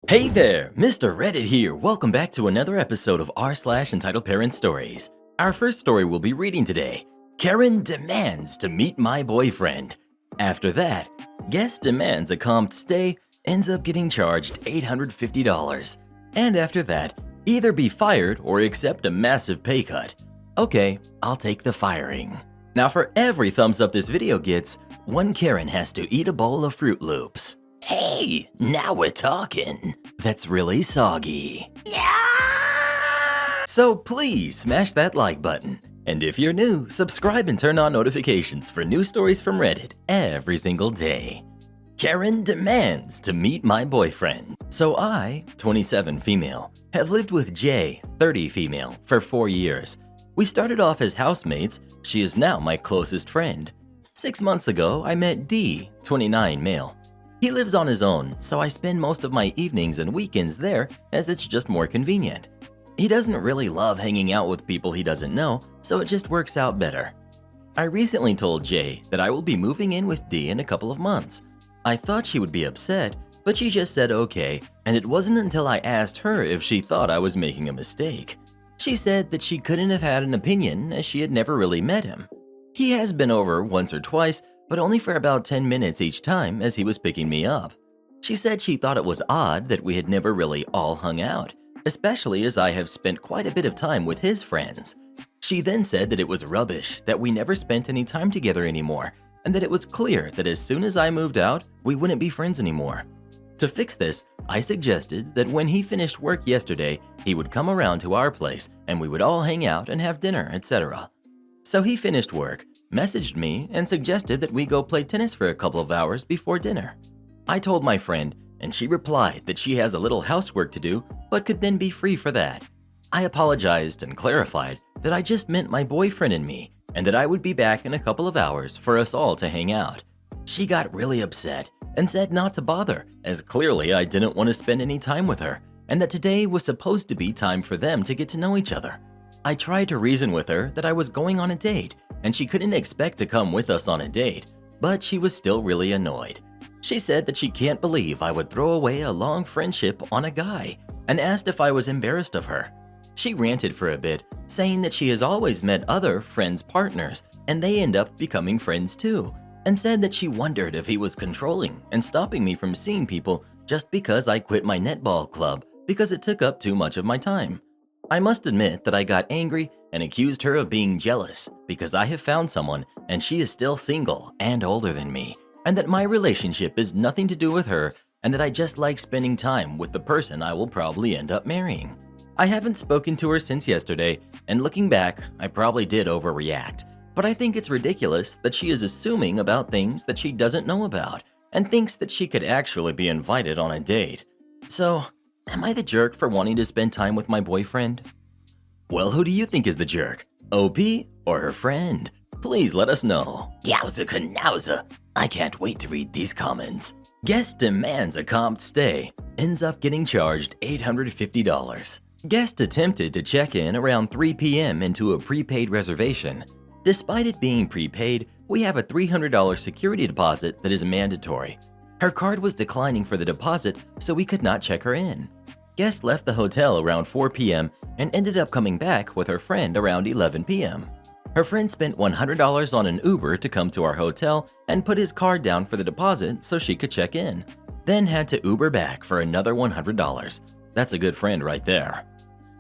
Hey there, Mr. Reddit here. Welcome back to another episode of r/entitled Parent Stories. Our first story we'll be reading today, Karen demands to meet my boyfriend. After that, guest demands a comped stay, ends up getting charged $850. And after that, either be fired or accept a massive pay cut. Okay, I'll take the firing. Now for every thumbs up this video gets, one Karen has to eat a bowl of Fruit Loops. Hey, now we're talking. That's really soggy. Yeah! So please smash that like button. And if you're new, subscribe and turn on notifications for new stories from Reddit every single day. Karen demands to meet my boyfriend. So I, 27 female, have lived with Jay, 30 female, for 4 years. We started off as housemates. She is now my closest friend. 6 months ago, I met D, 29 male. He lives on his own, so I spend most of my evenings and weekends there as it's just more convenient. He doesn't really love hanging out with people he doesn't know, so it just works out better. I recently told Jay that I will be moving in with D in a couple of months. I thought she would be upset, but she just said okay, and it wasn't until I asked her if she thought I was making a mistake. She said that she couldn't have had an opinion as she had never really met him. He has been over once or twice, but only for about 10 minutes each time as he was picking me up. She said she thought it was odd that we had never really all hung out, especially as I have spent quite a bit of time with his friends. She then said that it was rubbish that we never spent any time together anymore, and that it was clear that as soon as I moved out, we wouldn't be friends anymore. To fix this, I suggested that when he finished work yesterday, he would come around to our place and we would all hang out and have dinner, etc. So he finished work, messaged me, and suggested that we go play tennis for a couple of hours before dinner. I told my friend, and she replied that she has a little housework to do, but could then be free for that. I apologized and clarified that I just meant my boyfriend and me, and that I would be back in a couple of hours for us all to hang out. She got really upset and said not to bother, as clearly I didn't want to spend any time with her, and that today was supposed to be time for them to get to know each other. I tried to reason with her that I was going on a date, and she couldn't expect to come with us on a date, but she was still really annoyed. She said that she can't believe I would throw away a long friendship on a guy, and asked if I was embarrassed of her. She ranted for a bit, saying that she has always met other friends' partners, and they end up becoming friends too, and said that she wondered if he was controlling and stopping me from seeing people just because I quit my netball club because it took up too much of my time. I must admit that I got angry and accused her of being jealous because I have found someone and she is still single and older than me, and that my relationship is nothing to do with her, and that I just like spending time with the person I will probably end up marrying. I haven't spoken to her since yesterday, and looking back, I probably did overreact, but I think it's ridiculous that she is assuming about things that she doesn't know about and thinks that she could actually be invited on a date. So, am I the jerk for wanting to spend time with my boyfriend? Well, who do you think is the jerk? OP or her friend? Please let us know. Yowza canowza. I can't wait to read these comments. Guest demands a comped stay, ends up getting charged $850. Guest attempted to check in around 3 p.m. into a prepaid reservation. Despite it being prepaid, we have a $300 security deposit that is mandatory. Her card was declining for the deposit, so we could not check her in. Guest left the hotel around 4 p.m. and ended up coming back with her friend around 11 p.m. Her friend spent $100 on an Uber to come to our hotel and put his card down for the deposit so she could check in, then had to Uber back for another $100. That's a good friend right there.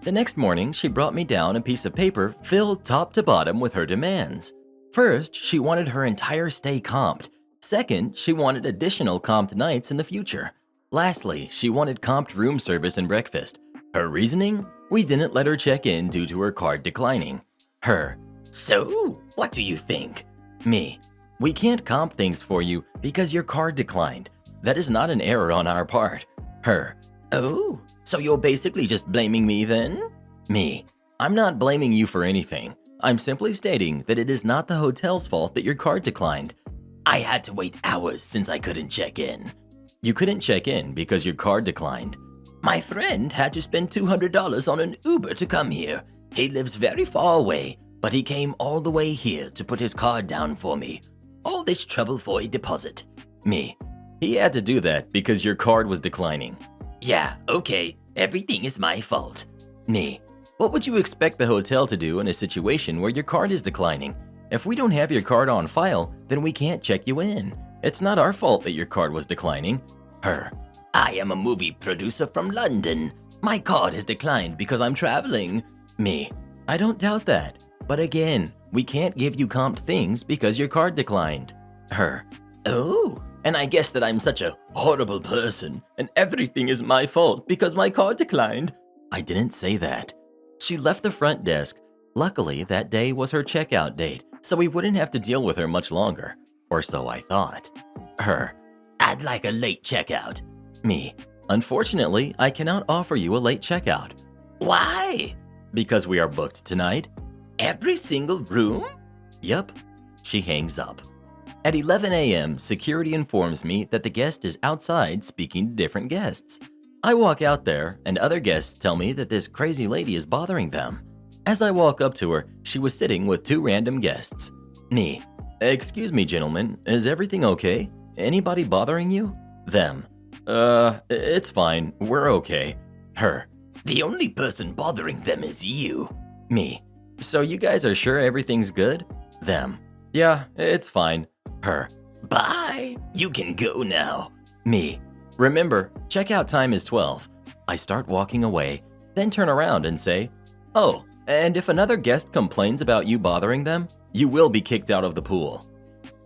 The next morning, she brought me down a piece of paper filled top to bottom with her demands. First, she wanted her entire stay comped. Second, she wanted additional comped nights in the future. Lastly, she wanted comped room service and breakfast. Her reasoning? We didn't let her check in due to her card declining. Her: so, what do you think? Me: we can't comp things for you because your card declined. That is not an error on our part. Her: oh, so you're basically just blaming me then? Me: I'm not blaming you for anything. I'm simply stating that it is not the hotel's fault that your card declined. I had to wait hours since I couldn't check in. You couldn't check in because your card declined. My friend had to spend $200 on an Uber to come here. He lives very far away, but he came all the way here to put his card down for me. All this trouble for a deposit. Me: he had to do that because your card was declining. Yeah, okay, everything is my fault. Me. What would you expect the hotel to do in a situation where your card is declining? If we don't have your card on file, then we can't check you in. It's not our fault that your card was declining. Her. I am a movie producer from London. My card has declined because I'm traveling. Me. I don't doubt that. But again, we can't give you comped things because your card declined. Her. Oh, and I guess that I'm such a horrible person and everything is my fault because my card declined. I didn't say that. She left the front desk. Luckily, that day was her checkout date, so we wouldn't have to deal with her much longer. Or so I thought. Her. I'd like a late checkout. Me. Unfortunately, I cannot offer you a late checkout. Why? Because we are booked tonight. Every single room? Yep. She hangs up. At 11 a.m., security informs me that the guest is outside speaking to different guests. I walk out there, and other guests tell me that this crazy lady is bothering them. As I walk up to her, she was sitting with two random guests. Me. Excuse me, gentlemen, is everything okay? Anybody bothering you? Them. It's fine, we're okay. Her. The only person bothering them is you. Me. So you guys are sure everything's good? Them. Yeah, it's fine. Her. Bye. You can go now. Me. Remember, checkout time is 12. I start walking away, then turn around and say, oh, and if another guest complains about you bothering them, you will be kicked out of the pool.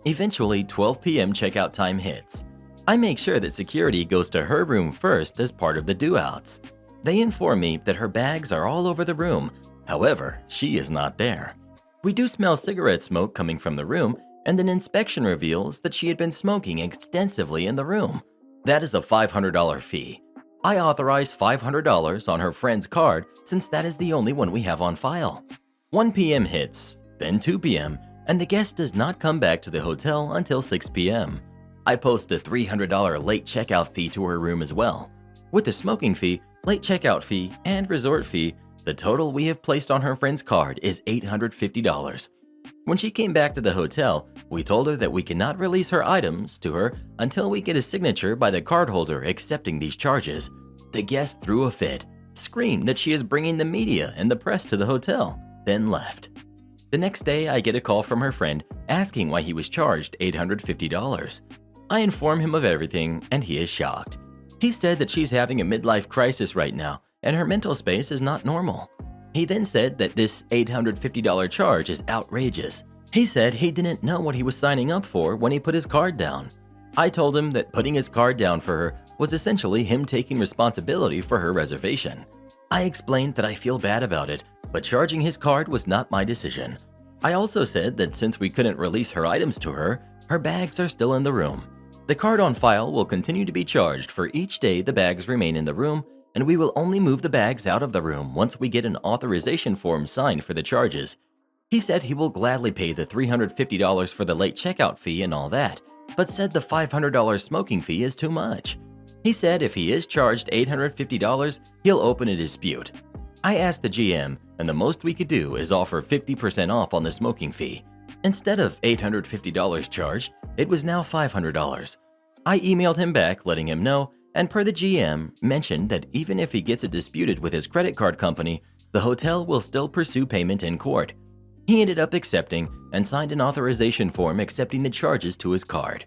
Eventually, 12 p.m. checkout time hits. I make sure that security goes to her room first as part of the do-outs. They inform me that her bags are all over the room. However, she is not there. We do smell cigarette smoke coming from the room, and an inspection reveals that she had been smoking extensively in the room. That is a $500 fee. I authorize $500 on her friend's card since that is the only one we have on file. 1 p.m. hits, then 2 p.m., and the guest does not come back to the hotel until 6 p.m. I post a $300 late checkout fee to her room as well. With the smoking fee, late checkout fee, and resort fee, the total we have placed on her friend's card is $850. When she came back to the hotel, we told her that we cannot release her items to her until we get a signature by the cardholder accepting these charges. The guest threw a fit, screamed that she is bringing the media and the press to the hotel, then left. The next day, I get a call from her friend asking why he was charged $850. I inform him of everything, and he is shocked. He said that she's having a midlife crisis right now, and her mental space is not normal. He then said that this $850 charge is outrageous. He said he didn't know what he was signing up for when he put his card down. I told him that putting his card down for her was essentially him taking responsibility for her reservation. I explained that I feel bad about it, but charging his card was not my decision. I also said that since we couldn't release her items to her, her bags are still in the room. The card on file will continue to be charged for each day the bags remain in the room, and we will only move the bags out of the room once we get an authorization form signed for the charges. He said he will gladly pay the $350 for the late checkout fee and all that, but said the $500 smoking fee is too much. He said if he is charged $850, he'll open a dispute. I asked the GM, and the most we could do is offer 50% off on the smoking fee. Instead of $850 charged, it was now $500. I emailed him back letting him know, and per the GM, mentioned that even if he gets it disputed with his credit card company, the hotel will still pursue payment in court. He ended up accepting and signed an authorization form accepting the charges to his card.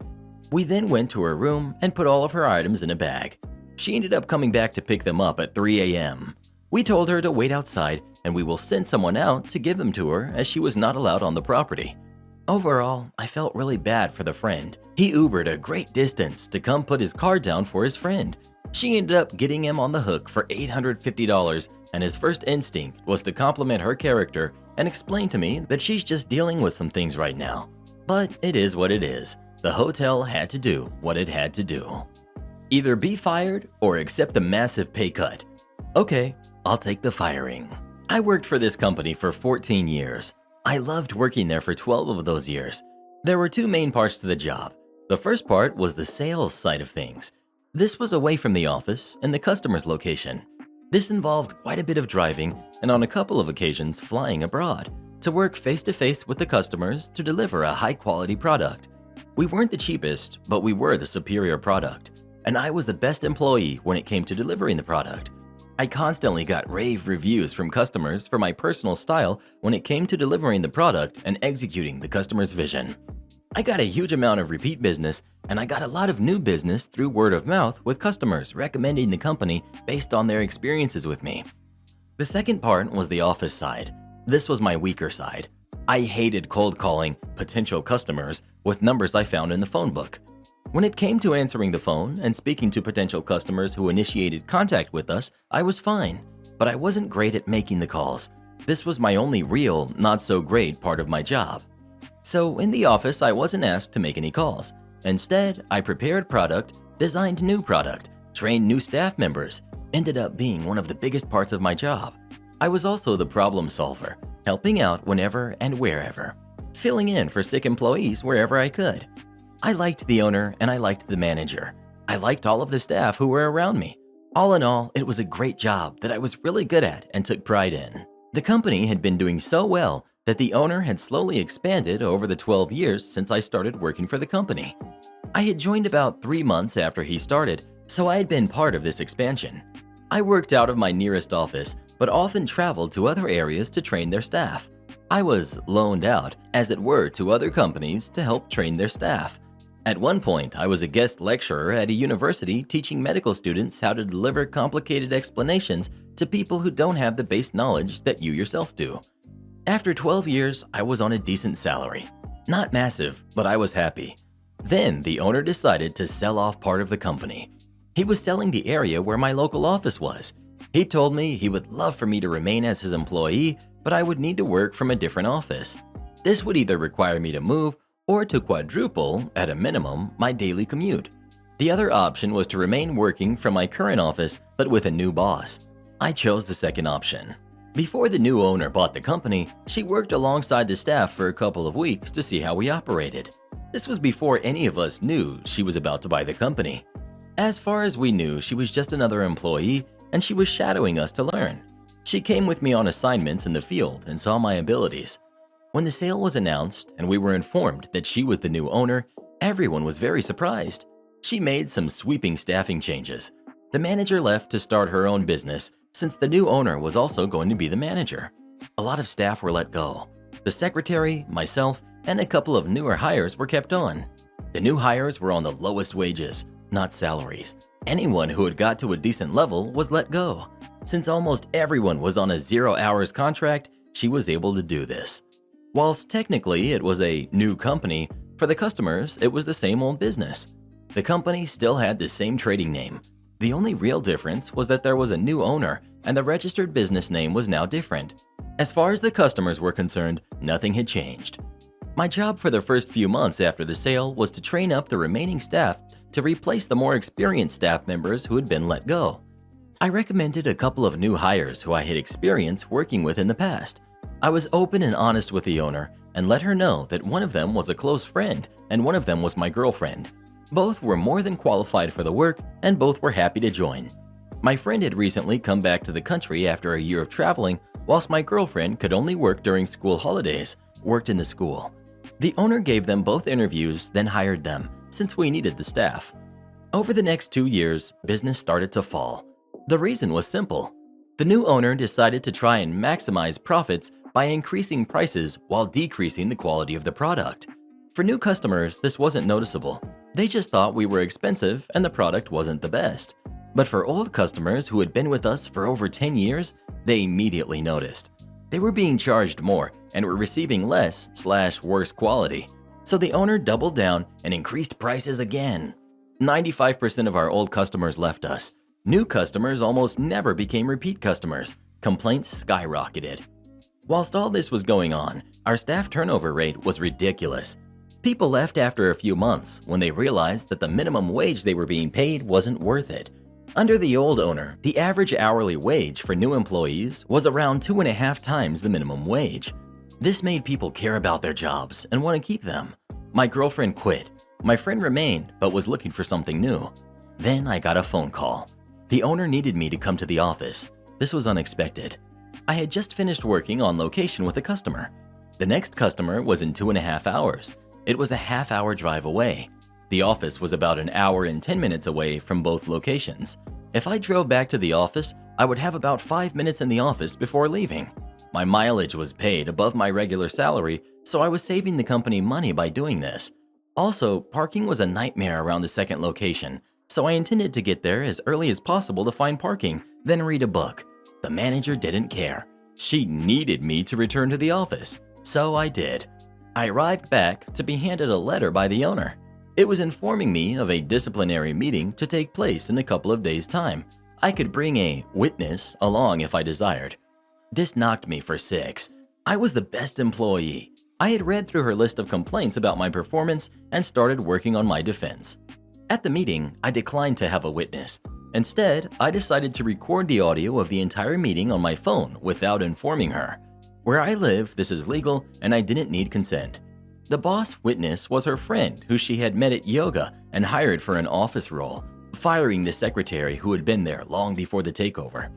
We then went to her room and put all of her items in a bag. She ended up coming back to pick them up at 3 a.m. We told her to wait outside and we will send someone out to give them to her as she was not allowed on the property. Overall, I felt really bad for the friend. He Ubered a great distance to come put his card down for his friend. She ended up getting him on the hook for $850, and his first instinct was to compliment her character and explain to me that she's just dealing with some things right now. But it is what it is. The hotel had to do what it had to do. Either be fired or accept a massive pay cut. Okay, I'll take the firing. I worked for this company for 14 years. I loved working there for 12 of those years. There were two main parts to the job. The first part was the sales side of things. This was away from the office and the customer's location. This involved quite a bit of driving and on a couple of occasions flying abroad to work face-to-face with the customers to deliver a high-quality product. We weren't the cheapest, but we were the superior product. and I was the best employee when it came to delivering the product. I constantly got rave reviews from customers for my personal style when it came to delivering the product and executing the customer's vision. I got a huge amount of repeat business, and I got a lot of new business through word of mouth with customers recommending the company based on their experiences with me. The second part was the office side. This was my weaker side. I hated cold calling potential customers with numbers I found in the phone book. When it came to answering the phone and speaking to potential customers who initiated contact with us, I was fine, but I wasn't great at making the calls. This was my only real, not so great part of my job. So in the office, I wasn't asked to make any calls. Instead, I prepared product, designed new product, trained new staff members, ended up being one of the biggest parts of my job. I was also the problem solver, helping out whenever and wherever, filling in for sick employees wherever I could. I liked the owner and I liked the manager. I liked all of the staff who were around me. All in all, it was a great job that I was really good at and took pride in. The company had been doing so well that the owner had slowly expanded over the 12 years since I started working for the company. I had joined about 3 months after he started, so I had been part of this expansion. I worked out of my nearest office, but often traveled to other areas to train their staff. I was loaned out, as it were, to other companies to help train their staff. At one point, I was a guest lecturer at a university teaching medical students how to deliver complicated explanations to people who don't have the base knowledge that you yourself do. After 12 years, I was on a decent salary. Not massive, but I was happy. Then the owner decided to sell off part of the company. He was selling the area where my local office was. He told me he would love for me to remain as his employee, but I would need to work from a different office. This would either require me to move or to quadruple, at a minimum, my daily commute. The other option was to remain working from my current office, but with a new boss. I chose the second option. Before the new owner bought the company, she worked alongside the staff for a couple of weeks to see how we operated. This was before any of us knew she was about to buy the company. As far as we knew, she was just another employee, and she was shadowing us to learn. She came with me on assignments in the field and saw my abilities. When the sale was announced and we were informed that she was the new owner, everyone was very surprised. She made some sweeping staffing changes. The manager left to start her own business since the new owner was also going to be the manager. A lot of staff were let go. The secretary, myself, and a couple of newer hires were kept on. The new hires were on the lowest wages, not salaries. Anyone who had got to a decent level was let go. Since almost everyone was on a 0-hours contract, she was able to do this. Whilst technically it was a new company, for the customers it was the same old business. The company still had the same trading name. The only real difference was that there was a new owner and the registered business name was now different. As far as the customers were concerned, nothing had changed. My job for the first few months after the sale was to train up the remaining staff to replace the more experienced staff members who had been let go. I recommended a couple of new hires who I had experience working with in the past. I was open and honest with the owner and let her know that one of them was a close friend and one of them was my girlfriend. Both were more than qualified for the work and both were happy to join. My friend had recently come back to the country after a year of traveling, whilst my girlfriend could only work during school holidays, worked in the school. The owner gave them both interviews, then hired them, since we needed the staff. Over the next 2 years, business started to fall. The reason was simple. The new owner decided to try and maximize profits by increasing prices while decreasing the quality of the product. For new customers, this wasn't noticeable. They just thought we were expensive and the product wasn't the best. But for old customers who had been with us for over 10 years, they immediately noticed. They were being charged more and were receiving less/worse quality. So the owner doubled down and increased prices again. 95% of our old customers left us. New customers almost never became repeat customers. Complaints skyrocketed. Whilst all this was going on, our staff turnover rate was ridiculous. People left after a few months when they realized that the minimum wage they were being paid wasn't worth it. Under the old owner, the average hourly wage for new employees was around 2.5 times the minimum wage. This made people care about their jobs and want to keep them. My girlfriend quit. My friend remained but was looking for something new. Then I got a phone call. The owner needed me to come to the office. This was unexpected. I had just finished working on location with a customer. The next customer was in 2.5 hours. It was a half-hour drive away. The office was about an hour and 10 minutes away from both locations. If I drove back to the office, I would have about 5 minutes in the office before leaving. My mileage was paid above my regular salary, so I was saving the company money by doing this. Also, parking was a nightmare around the second location, so I intended to get there as early as possible to find parking, then read a book. The manager didn't care. She needed me to return to the office, so I did. I arrived back to be handed a letter by the owner. It was informing me of a disciplinary meeting to take place in a couple of days' time. I could bring a witness along if I desired. This knocked me for 6. I was the best employee. I had read through her list of complaints about my performance and started working on my defense. At the meeting, I declined to have a witness. Instead, I decided to record the audio of the entire meeting on my phone without informing her. Where I live, this is legal, and I didn't need consent. The boss witness was her friend who she had met at yoga and hired for an office role, firing the secretary who had been there long before the takeover.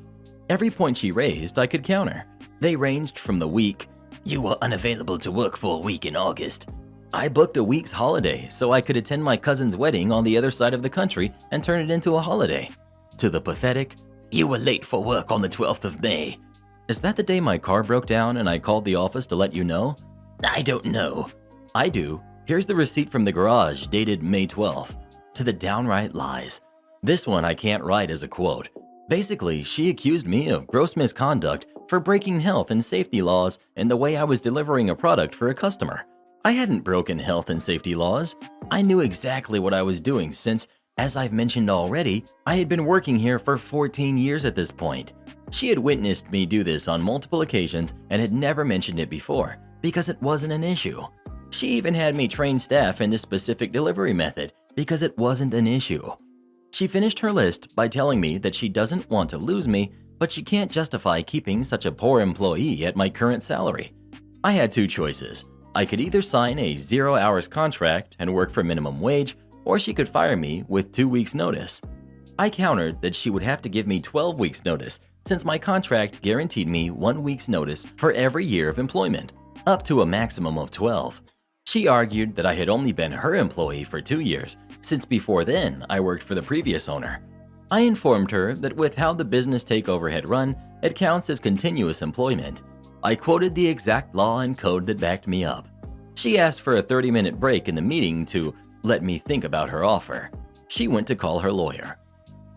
Every point she raised, I could counter. They ranged from the week, "You were unavailable to work for a week in August." I booked a week's holiday so I could attend my cousin's wedding on the other side of the country and turn it into a holiday. To the pathetic, "You were late for work on the 12th of May. Is that the day my car broke down and I called the office to let you know? I don't know. I do. Here's the receipt from the garage dated May 12th. To the downright lies. This one I can't write as a quote. Basically, she accused me of gross misconduct for breaking health and safety laws in the way I was delivering a product for a customer. I hadn't broken health and safety laws. I knew exactly what I was doing since, as I've mentioned already, I had been working here for 14 years at this point. She had witnessed me do this on multiple occasions and had never mentioned it before because it wasn't an issue. She even had me train staff in this specific delivery method because it wasn't an issue. She finished her list by telling me that she doesn't want to lose me, but she can't justify keeping such a poor employee at my current salary. I had 2 choices. I could either sign a 0-hours contract and work for minimum wage, or she could fire me with 2 weeks' notice. I countered that she would have to give me 12 weeks' notice since my contract guaranteed me 1 week's notice for every year of employment, up to a maximum of 12. She argued that I had only been her employee for 2 years, since before then I worked for the previous owner. I informed her that with how the business takeover had run, it counts as continuous employment. I quoted the exact law and code that backed me up. She asked for a 30-minute break in the meeting to let me think about her offer. She went to call her lawyer.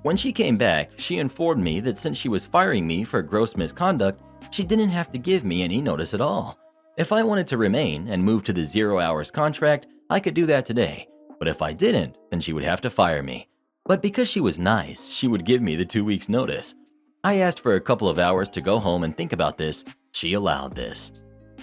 When she came back, she informed me that since she was firing me for gross misconduct, she didn't have to give me any notice at all. If I wanted to remain and move to the 0-hours contract, I could do that today. But if I didn't, then she would have to fire me. But because she was nice, she would give me the 2 weeks notice. I asked for a couple of hours to go home and think about this. She allowed this.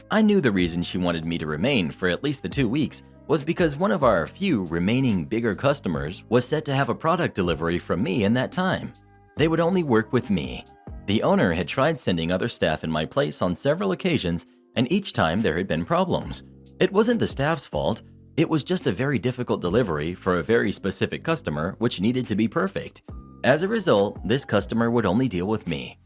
I knew the reason she wanted me to remain for at least the 2 weeks was because one of our few remaining bigger customers was set to have a product delivery from me in that time. They would only work with me. The owner had tried sending other staff in my place on several occasions, and each time there had been problems. It wasn't the staff's fault. It was just a very difficult delivery for a very specific customer which needed to be perfect. As a result, this customer would only deal with me.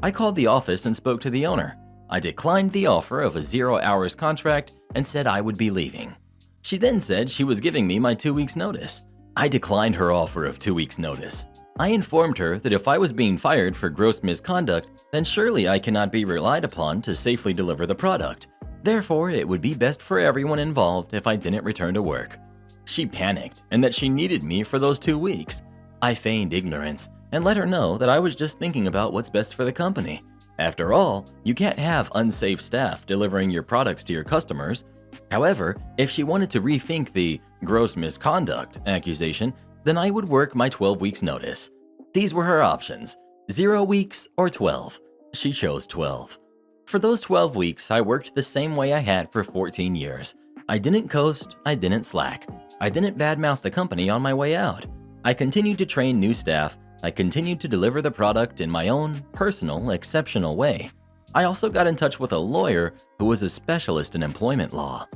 I called the office and spoke to the owner. I declined the offer of a 0-hours contract and said I would be leaving. She then said she was giving me my 2 weeks notice. I declined her offer of 2 weeks notice. I informed her that if I was being fired for gross misconduct, then surely I cannot be relied upon to safely deliver the product. Therefore, it would be best for everyone involved if I didn't return to work. She panicked and that she needed me for those 2 weeks. I feigned ignorance and let her know that I was just thinking about what's best for the company. After all, you can't have unsafe staff delivering your products to your customers. However, if she wanted to rethink the gross misconduct accusation, then I would work my 12 weeks notice. These were her options, 0 weeks or 12. She chose 12. For those 12 weeks, I worked the same way I had for 14 years. I didn't coast, I didn't slack. I didn't badmouth the company on my way out. I continued to train new staff. I continued to deliver the product in my own personal, exceptional way. I also got in touch with a lawyer who was a specialist in employment law.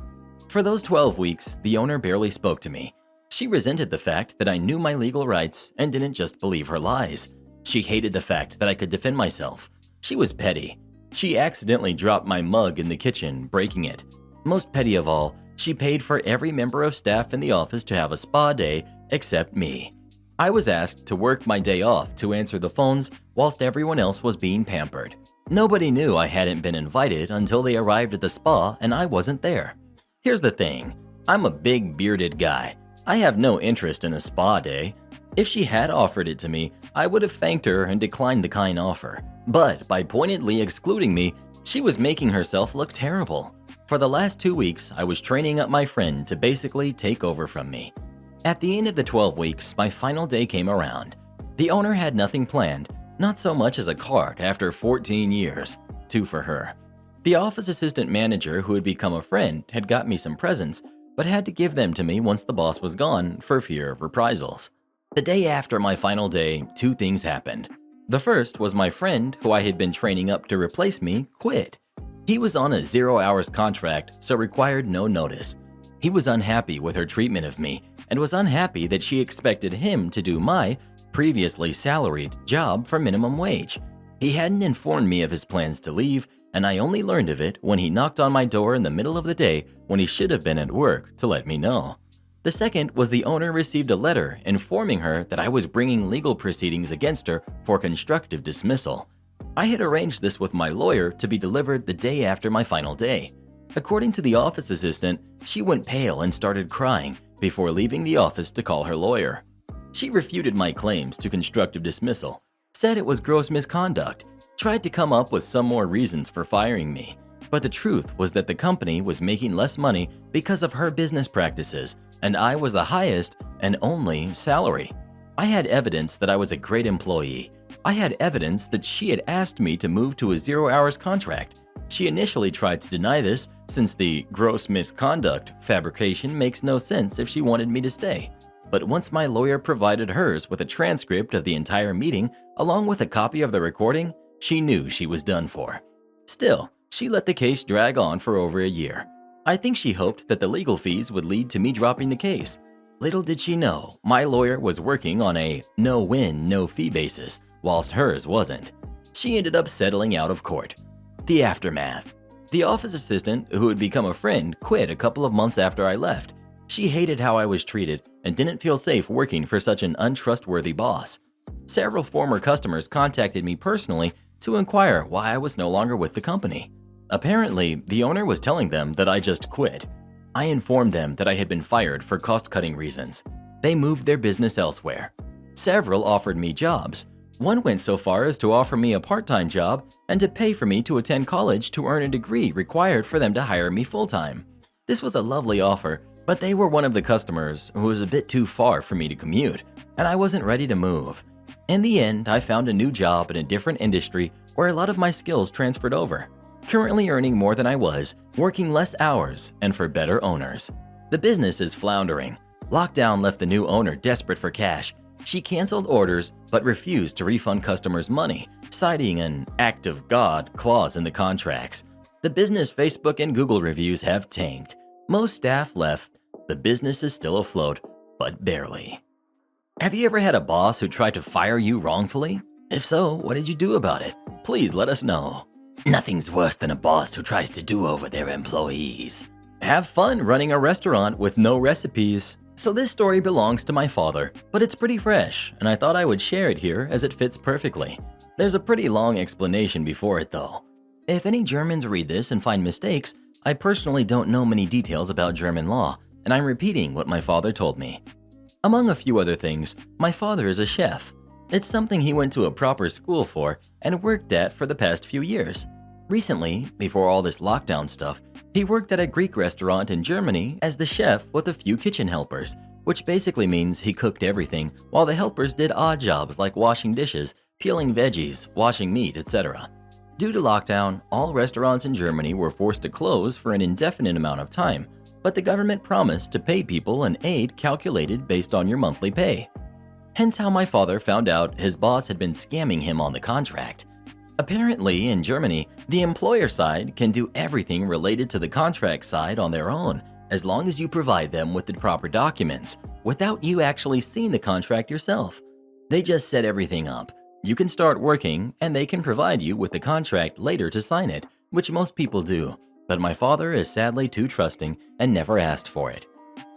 For those 12 weeks, the owner barely spoke to me. She resented the fact that I knew my legal rights and didn't just believe her lies. She hated the fact that I could defend myself. She was petty. She accidentally dropped my mug in the kitchen, breaking it. Most petty of all, She paid for every member of staff in the office to have a spa day except me. I was asked to work my day off to answer the phones whilst everyone else was being pampered. Nobody knew I hadn't been invited until they arrived at the spa and I wasn't there. Here's the thing, I'm a big bearded guy. I have no interest in a spa day. If she had offered it to me, I would have thanked her and declined the kind offer. But by pointedly excluding me, she was making herself look terrible. For the last 2 weeks, I was training up my friend to basically take over from me. At the end of the 12 weeks, my final day came around. The owner had nothing planned, not so much as a card after 14 years. 2 for her. The office assistant manager who had become a friend had got me some presents, but had to give them to me once the boss was gone for fear of reprisals. The day after my final day, 2 things happened. The first was my friend, who I had been training up to replace me, quit. He was on a 0-hours contract, so required no notice. He was unhappy with her treatment of me and was unhappy that she expected him to do my, previously salaried, job for minimum wage. He hadn't informed me of his plans to leave, and I only learned of it when he knocked on my door in the middle of the day when he should have been at work to let me know. The second was the owner received a letter informing her that I was bringing legal proceedings against her for constructive dismissal. I had arranged this with my lawyer to be delivered the day after my final day. According to the office assistant, she went pale and started crying before leaving the office to call her lawyer. She refuted my claims to constructive dismissal, said it was gross misconduct, tried to come up with some more reasons for firing me. But the truth was that the company was making less money because of her business practices, and I was the highest and only salary. I had evidence that I was a great employee. I had evidence that she had asked me to move to a 0-hours contract. She initially tried to deny this, since the gross misconduct fabrication makes no sense if she wanted me to stay. But once my lawyer provided hers with a transcript of the entire meeting, along with a copy of the recording, she knew she was done for. Still, she let the case drag on for over a year. I think she hoped that the legal fees would lead to me dropping the case. Little did she know, my lawyer was working on a no-win, no-fee basis, whilst hers wasn't. She ended up settling out of court. The aftermath. The office assistant, who had become a friend, quit a couple of months after I left. She hated how I was treated and didn't feel safe working for such an untrustworthy boss. Several former customers contacted me personally to inquire why I was no longer with the company. Apparently, the owner was telling them that I just quit. I informed them that I had been fired for cost-cutting reasons. They moved their business elsewhere. Several offered me jobs. One went so far as to offer me a part-time job and to pay for me to attend college to earn a degree required for them to hire me full-time. This was a lovely offer, but they were one of the customers who was a bit too far for me to commute, and I wasn't ready to move. In the end, I found a new job in a different industry where a lot of my skills transferred over. Currently earning more than I was, working less hours, and for better owners. The business is floundering. Lockdown left the new owner desperate for cash. She canceled orders but refused to refund customers' money, citing an act of God clause in the contracts. The business Facebook and Google reviews have tanked. Most staff left. The business is still afloat, but barely. Have you ever had a boss who tried to fire you wrongfully? If so, what did you do about it? Please let us know. Nothing's worse than a boss who tries to do over their employees. Have fun running a restaurant with no recipes. So this story belongs to my father, but it's pretty fresh, and I thought I would share it here as it fits perfectly. There's a pretty long explanation before it though. If any Germans read this and find mistakes, I personally don't know many details about German law, and I'm repeating what my father told me. Among a few other things, my father is a chef. It's something he went to a proper school for and worked at for the past few years. Recently, before all this lockdown stuff, he worked at a Greek restaurant in Germany as the chef with a few kitchen helpers, which basically means he cooked everything while the helpers did odd jobs like washing dishes, peeling veggies, washing meat, etc. Due to lockdown, all restaurants in Germany were forced to close for an indefinite amount of time, but the government promised to pay people an aid calculated based on your monthly pay. Hence how my father found out his boss had been scamming him on the contract. Apparently, in Germany, the employer side can do everything related to the contract side on their own, as long as you provide them with the proper documents, without you actually seeing the contract yourself. They just set everything up. You can start working, and they can provide you with the contract later to sign it, which most people do. but my father is sadly too trusting and never asked for it.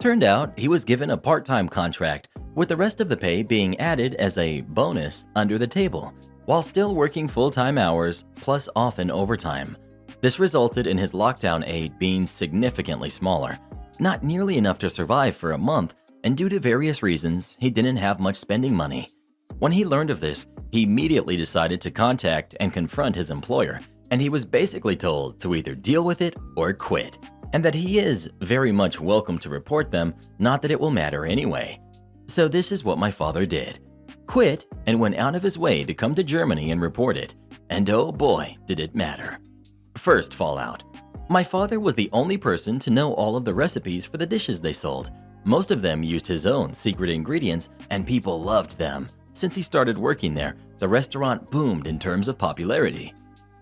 Turned out he was given a part-time contract, with the rest of the pay being added as a bonus under the table, while still working full-time hours plus often overtime. This resulted in his lockdown aid being significantly smaller, not nearly enough to survive for a month, and due to various reasons, he didn't have much spending money. When he learned of this, he immediately decided to contact and confront his employer, and he was basically told to either deal with it or quit, and that he is very much welcome to report them, not that it will matter anyway. So this is what my father did. Quit and went out of his way to come to Germany and report it, and oh boy, did it matter. First fallout. My father was the only person to know all of the recipes for the dishes they sold. Most of them used his own secret ingredients, and people loved them. Since he started working there, the restaurant boomed in terms of popularity.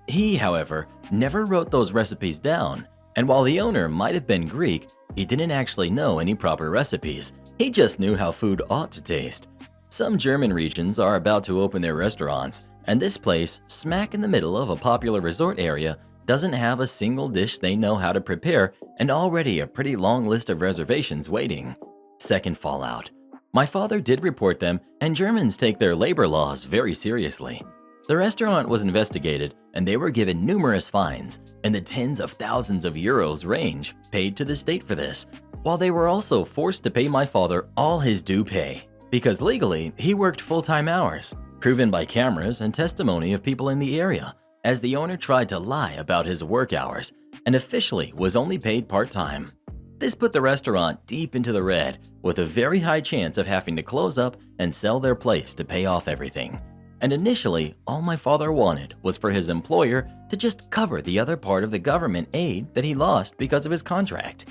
He, however, never wrote those recipes down, and while the owner might have been Greek, he didn't actually know any proper recipes. He just knew how food ought to taste. Some German regions are about to open their restaurants, and this place, smack in the middle of a popular resort area, doesn't have a single dish they know how to prepare, and already a pretty long list of reservations waiting. Second fallout. My father did report them, and Germans take their labor laws very seriously. The restaurant was investigated, and they were given numerous fines, in the tens of thousands of euros range, paid to the state for this, while they were also forced to pay my father all his due pay, because legally he worked full-time hours, proven by cameras and testimony of people in the area, as the owner tried to lie about his work hours and officially was only paid part-time. This put the restaurant deep into the red, with a very high chance of having to close up and sell their place to pay off everything. And initially, all my father wanted was for his employer to just cover the other part of the government aid that he lost because of his contract.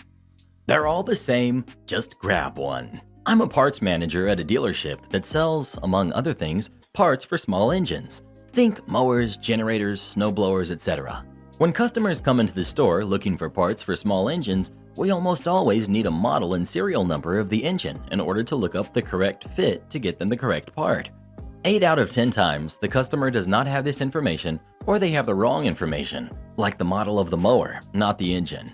They're all the same, just grab one. I'm a parts manager at a dealership that sells, among other things, parts for small engines. Think mowers, generators, snowblowers, etc. When customers come into the store looking for parts for small engines, we almost always need a model and serial number of the engine in order to look up the correct fit to get them the correct part. 8 out of 10 times, the customer does not have this information, or they have the wrong information, like the model of the mower, not the engine.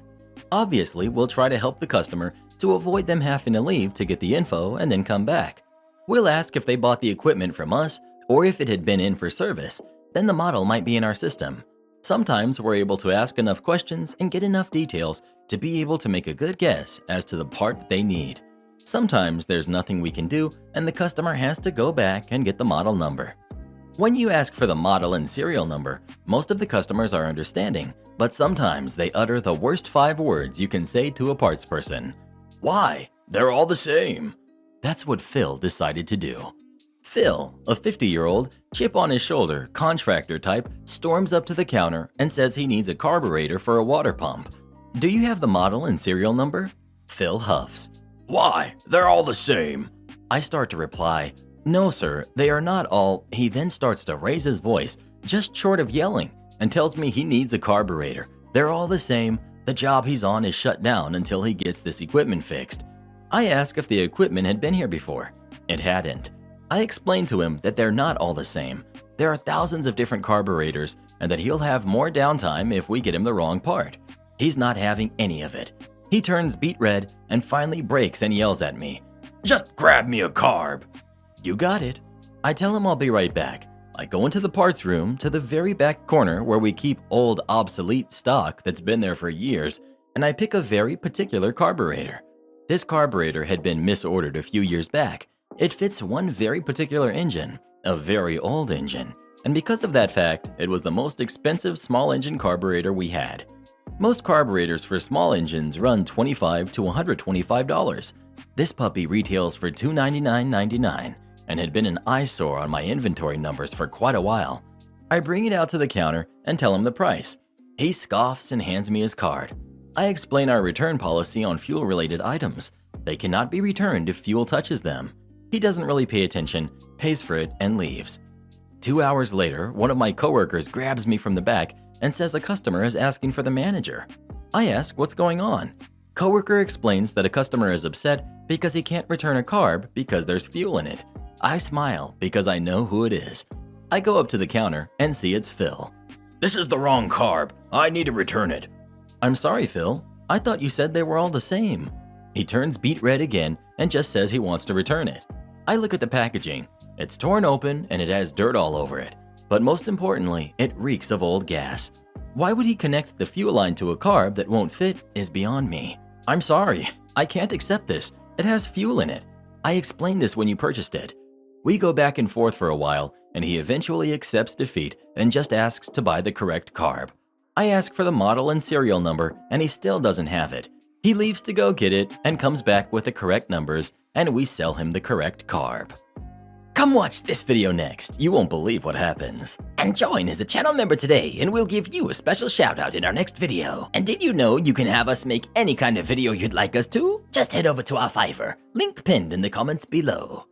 Obviously, we'll try to help the customer to avoid them having to leave to get the info and then come back. We'll ask if they bought the equipment from us, or if it had been in for service, then the model might be in our system. Sometimes we're able to ask enough questions and get enough details to be able to make a good guess as to the part that they need. Sometimes there's nothing we can do and the customer has to go back and get the model number. When you ask for the model and serial number, most of the customers are understanding, but sometimes they utter the worst 5 words you can say to a parts person. Why? They're all the same. That's what Phil decided to do. Phil, a 50-year-old, chip on his shoulder, contractor type, storms up to the counter and says he needs a carburetor for a water pump. Do you have the model and serial number? Phil huffs. Why? They're all the same. I start to reply, no sir, they are not all. He then starts to raise his voice, just short of yelling, and tells me he needs a carburetor. They're all the same. The job he's on is shut down until he gets this equipment fixed. I ask if the equipment had been here before. It hadn't. I explained to him that they're not all the same. There are thousands of different carburetors and that he'll have more downtime if we get him the wrong part. He's not having any of it. He turns beet red and finally breaks and yells at me. Just grab me a carb. You got it. I tell him I'll be right back. I go into the parts room to the very back corner where we keep old obsolete stock that's been there for years, and I pick a very particular carburetor. This carburetor had been misordered a few years back. It fits one very particular engine, a very old engine, and because of that fact, it was the most expensive small engine carburetor we had. Most carburetors for small engines run $25 to $125. This puppy retails for $299.99 and had been an eyesore on my inventory numbers for quite a while. I bring it out to the counter and tell him the price. He scoffs and hands me his card. I explain our return policy on fuel-related items. They cannot be returned if fuel touches them. He doesn't really pay attention, pays for it, and leaves. 2 hours later, one of my coworkers grabs me from the back and says a customer is asking for the manager. I ask what's going on. Coworker explains that a customer is upset because he can't return a carb because there's fuel in it. I smile because I know who it is. I go up to the counter and see it's Phil. This is the wrong carb. I need to return it. I'm sorry, Phil. I thought you said they were all the same. He turns beet red again and just says he wants to return it. I look at the packaging. It's torn open and it has dirt all over it. But most importantly, it reeks of old gas. Why would he connect the fuel line to a carb that won't fit is beyond me. I'm sorry, I can't accept this. It has fuel in it. I explained this when you purchased it. We go back and forth for a while, and he eventually accepts defeat and just asks to buy the correct carb. I ask for the model and serial number, and he still doesn't have it. He leaves to go get it and comes back with the correct numbers, and we sell him the correct carb. Come watch this video next. You won't believe what happens. And join as a channel member today, and we'll give you a special shout out in our next video. And did you know you can have us make any kind of video you'd like us to? Just head over to our Fiverr, link pinned in the comments below.